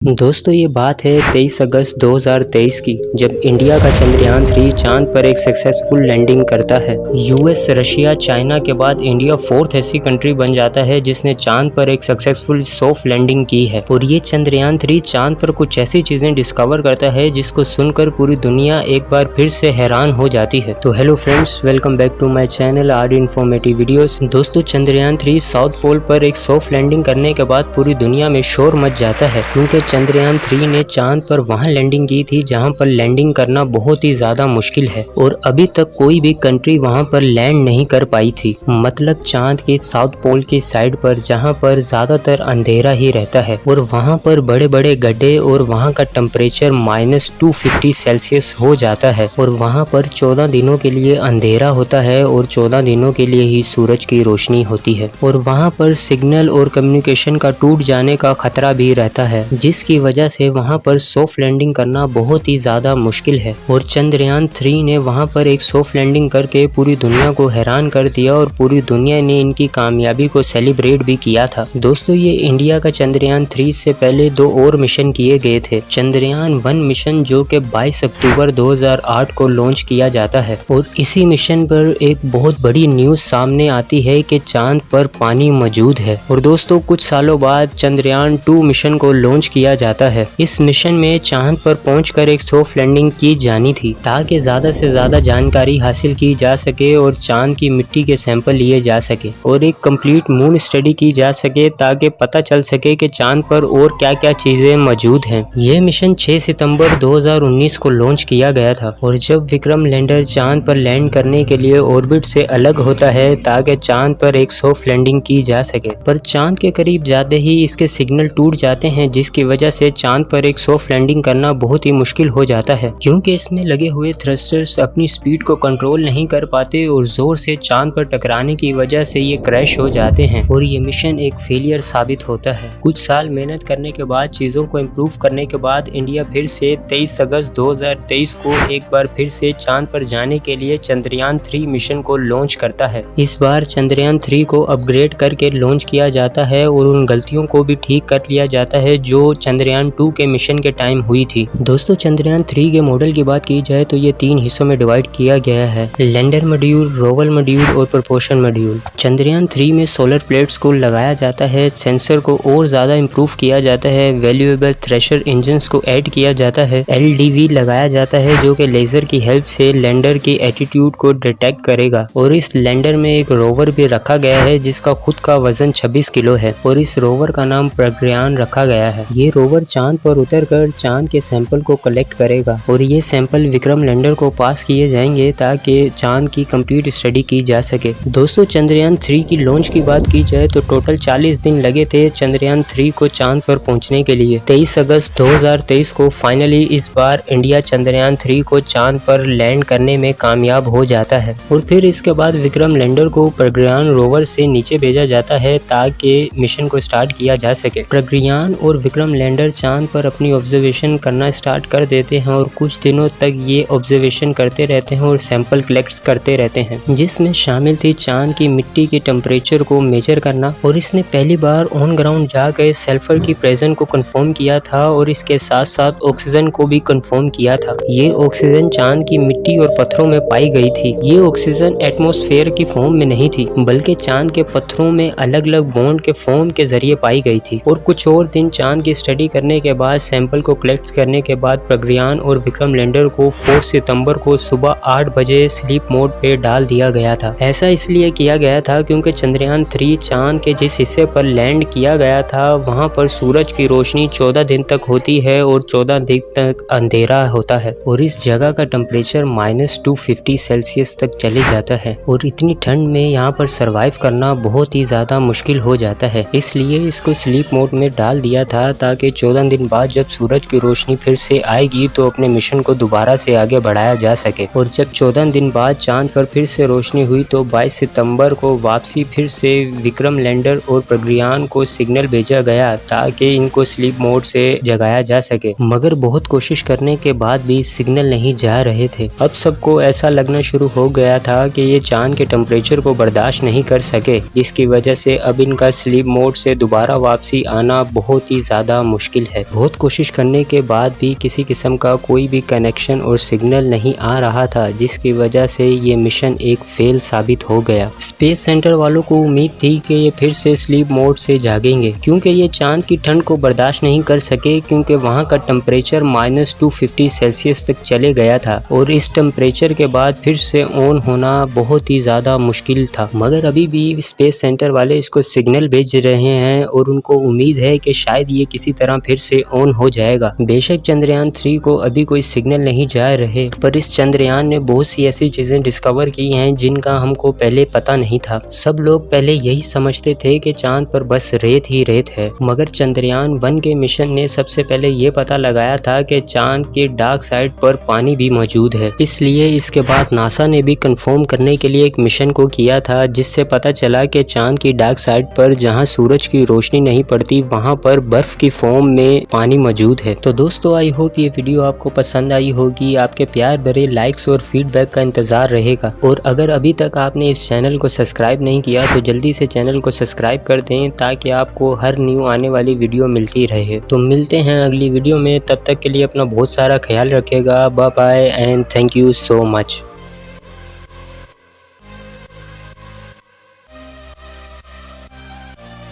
दोस्तों ये बात है 23 अगस्त 2023 की, जब इंडिया का चंद्रयान 3 चांद पर एक सक्सेसफुल लैंडिंग करता है। यूएस, रशिया, चाइना के बाद इंडिया 4th ऐसी कंट्री बन जाता है जिसने चांद पर एक सक्सेसफुल सॉफ्ट लैंडिंग की है। और ये चंद्रयान 3 चांद पर कुछ ऐसी चीजें डिस्कवर करता है जिसको सुनकर पूरी दुनिया एक बार फिर से हैरान हो जाती है। तो hello friends, welcome back to my channel are informative videos. दोस्तों चंद्रयान 3 साउथ पोल पर एक सॉफ्ट लैंडिंग करने के बाद पूरी दुनिया में शोर मच जाता है, क्योंकि चंद्रयान 3 ने चांद पर वहां लैंडिंग की थी जहां पर लैंडिंग करना बहुत ही ज्यादा मुश्किल है और अभी तक कोई भी कंट्री वहां पर लैंड नहीं कर पाई थी। मतलब चांद के साउथ पोल की साइड पर जहां पर ज्यादातर अंधेरा ही रहता है और वहां पर बड़े बड़े गड्ढे और वहां का टेम्परेचर -250 सेल्सियस हो जाता है और वहां पर 14 दिनों के लिए अंधेरा होता है और 14 दिनों के लिए ही सूरज की रोशनी होती है और वहां पर सिग्नल और कम्युनिकेशन का टूट जाने का खतरा भी रहता है, जिसकी वजह से वहां पर सॉफ्ट लैंडिंग करना बहुत ही ज्यादा मुश्किल है। और चंद्रयान 3 ने वहां पर एक सॉफ्ट लैंडिंग करके पूरी दुनिया को हैरान कर दिया और पूरी दुनिया ने इनकी कामयाबी को सेलिब्रेट भी किया था। दोस्तों ये इंडिया का चंद्रयान 3 से पहले 2 और मिशन किए गए थे। चंद्रयान 1 मिशन जो कि 22 अक्टूबर 2008 को लॉन्च किया जाता है और इसी मिशन पर एक बहुत बड़ी न्यूज सामने आती है कि चांद पर पानी मौजूद है। और दोस्तों कुछ सालों बाद चंद्रयान 2 मिशन को लॉन्च किया जाता है। इस मिशन में चांद पर पहुंचकर एक सॉफ्ट लैंडिंग की जानी थी ताकि ज्यादा से ज्यादा जानकारी हासिल की जा सके और चांद की मिट्टी के सैंपल लिए जा सके और एक कंप्लीट मून स्टडी की जा सके ताकि पता चल सके कि चांद पर और क्या क्या चीजें मौजूद हैं। यह मिशन 6 सितंबर 2019 को लॉन्च किया गया था और जब विक्रम लैंडर चांद पर लैंड करने के लिए ऑर्बिट से अलग होता है ताकि चांद पर एक सॉफ्ट लैंडिंग की जा सके, पर चांद के करीब जाते ही इसके सिग्नल टूट जाते हैं, जिसकी वजह से चांद पर एक सॉफ्ट लैंडिंग करना बहुत ही मुश्किल हो जाता है, क्योंकि इसमें लगे हुए थ्रस्टर्स अपनी स्पीड को कंट्रोल नहीं कर पाते और जोर से चांद पर टकराने की वजह से ये क्रैश हो जाते हैं और ये मिशन एक फेलियर साबित होता है। कुछ साल मेहनत करने के बाद, चीजों को इम्प्रूव करने के बाद इंडिया फिर से 23 अगस्त 2023 को एक बार फिर से चांद पर जाने के लिए चंद्रयान 3 मिशन को लॉन्च करता है। इस बार चंद्रयान 3 को अपग्रेड करके लॉन्च किया जाता है और उन गलतियों को भी ठीक कर लिया जाता है जो चंद्रयान 2 के मिशन के टाइम हुई थी। दोस्तों चंद्रयान 3 के मॉडल की बात की जाए तो ये 3 हिस्सों में डिवाइड किया गया है: लैंडर मॉड्यूल, रोवर मॉड्यूल और प्रपोर्शन मॉड्यूल। चंद्रयान 3 में सोलर प्लेट्स को लगाया जाता है, सेंसर को और ज्यादा इम्प्रूव किया जाता है, वैल्यूएबल थ्रेशर इंजन्स को ऐड किया जाता है, LDV लगाया जाता है जो कि लेजर की हेल्प से लैंडर की एटीट्यूड को डिटेक्ट करेगा और इस लैंडर में एक रोवर भी रखा गया है जिसका खुद का वजन 26 किलो है और इस रोवर का नाम प्रज्ञान रखा गया है। ये रोवर चांद पर उतरकर चांद के सैंपल को कलेक्ट करेगा और ये सैंपल विक्रम लैंडर को पास किए जाएंगे ताकि चांद की कंप्लीट स्टडी की जा सके। दोस्तों चंद्रयान 3 की लॉन्च की बात की जाए तो टोटल 40 दिन लगे थे चंद्रयान 3 को चांद पर पहुंचने के लिए। 23 अगस्त 2023 को फाइनली इस बार इंडिया चंद्रयान 3 को चांद पर लैंड करने में कामयाब हो जाता है और फिर इसके बाद विक्रम लैंडर को प्रज्ञान रोवर से नीचे भेजा जाता है ताकि मिशन को स्टार्ट किया जा सके। प्रज्ञान और विक्रम लैंडर चांद पर अपनी ऑब्जर्वेशन करना स्टार्ट कर देते हैं और कुछ दिनों तक ये ऑब्जर्वेशन करते रहते हैं और सैंपल कलेक्ट करते रहते हैं, जिसमें शामिल थी चांद की मिट्टी के टेम्परेचर को मेजर करना और इसने पहली बार ऑन ग्राउंड जाकर सल्फर की प्रेजेंस को कंफर्म किया था और इसके साथ साथ ऑक्सीजन को भी कंफर्म किया था। ये ऑक्सीजन चांद की मिट्टी और पत्थरों में पाई गई थी। ये ऑक्सीजन एटमॉस्फेयर की फॉर्म में नहीं थी बल्कि चांद के पत्थरों में अलग अलग बॉन्ड के फॉर्म के जरिए पाई गई थी। और कुछ और दिन चांद की स्टडी करने के बाद, सैंपल को कलेक्ट करने के बाद प्रज्ञान और विक्रम लैंडर को 4 सितंबर को सुबह 8 बजे स्लीप मोड पे डाल दिया गया था। ऐसा इसलिए किया गया था क्योंकि चंद्रयान 3 चांद के जिस हिस्से पर लैंड किया गया था वहां पर सूरज की रोशनी 14 दिन तक होती है और 14 दिन तक अंधेरा होता है और इस जगह का टेम्परेचर -250 सेल्सियस तक चले जाता है और इतनी ठंड में यहाँ पर सरवाइव करना बहुत ही ज्यादा मुश्किल हो जाता है। इसलिए इसको स्लीप मोड में डाल दिया था ताकि 14 दिन बाद जब सूरज की रोशनी फिर से आएगी तो अपने मिशन को दोबारा से आगे बढ़ाया जा सके। और जब 14 दिन बाद चांद पर फिर से रोशनी हुई तो 22 सितंबर को वापसी फिर से विक्रम लैंडर और प्रज्ञान को सिग्नल भेजा गया ताकि इनको स्लीप मोड से जगाया जा सके, मगर बहुत कोशिश करने के बाद भी सिग्नल नहीं जा रहे थे। अब सबको ऐसा लगना शुरू हो गया था कि ये चांद के टेम्परेचर को बर्दाश्त नहीं कर सके, जिसकी वजह से अब इनका स्लीप मोड से दोबारा वापसी आना बहुत ही ज्यादा मुश्किल है। बहुत कोशिश करने के बाद भी किसी किस्म का कोई भी कनेक्शन और सिग्नल नहीं आ रहा था, जिसकी वजह से ये मिशन एक फेल साबित हो गया। स्पेस सेंटर वालों को उम्मीद थी कि ये फिर से स्लीप मोड से जागेंगे, क्योंकि ये चांद की ठंड को बर्दाश्त नहीं कर सके, क्योंकि वहाँ का टेम्परेचर -250 सेल्सियस तक चले गया था और इस टेम्परेचर के बाद फिर से ऑन होना बहुत ही ज़्यादा मुश्किल था। मगर अभी भी स्पेस सेंटर वाले इसको सिग्नल भेज रहे हैं और उनको उम्मीद है कि शायद ये किसी तरह फिर से ऑन हो जाएगा। बेशक चंद्रयान 3 को अभी कोई सिग्नल नहीं जा रहे, पर इस चंद्रयान ने बहुत सी ऐसी चीजें डिस्कवर की हैं जिनका हमको पहले पता नहीं था। सब लोग पहले यही समझते थे कि चांद पर बस रेत ही रेत है, मगर चंद्रयान 1 के मिशन ने सबसे पहले ये पता लगाया था कि चांद के डार्क साइड पर पानी भी मौजूद है। इसलिए इसके बाद नासा ने भी कंफर्म करने के लिए एक मिशन को किया था, जिससे पता चला कि चांद की डार्क साइड पर जहां सूरज की रोशनी नहीं पड़ती वहां पर बर्फ की फॉर्म में पानी मौजूद है। तो दोस्तों, आई होप ये वीडियो आपको पसंद आई होगी। आपके प्यार भरे लाइक्स और फीडबैक का इंतजार रहेगा। और अगर अभी तक आपने इस चैनल को सब्सक्राइब नहीं किया तो जल्दी से चैनल को सब्सक्राइब कर दें, ताकि आपको हर न्यू आने वाली वीडियो मिलती रहे। तो मिलते हैं अगली वीडियो में, तब तक के लिए अपना बहुत सारा ख्याल रखिएगा। Bye bye and thank you so much.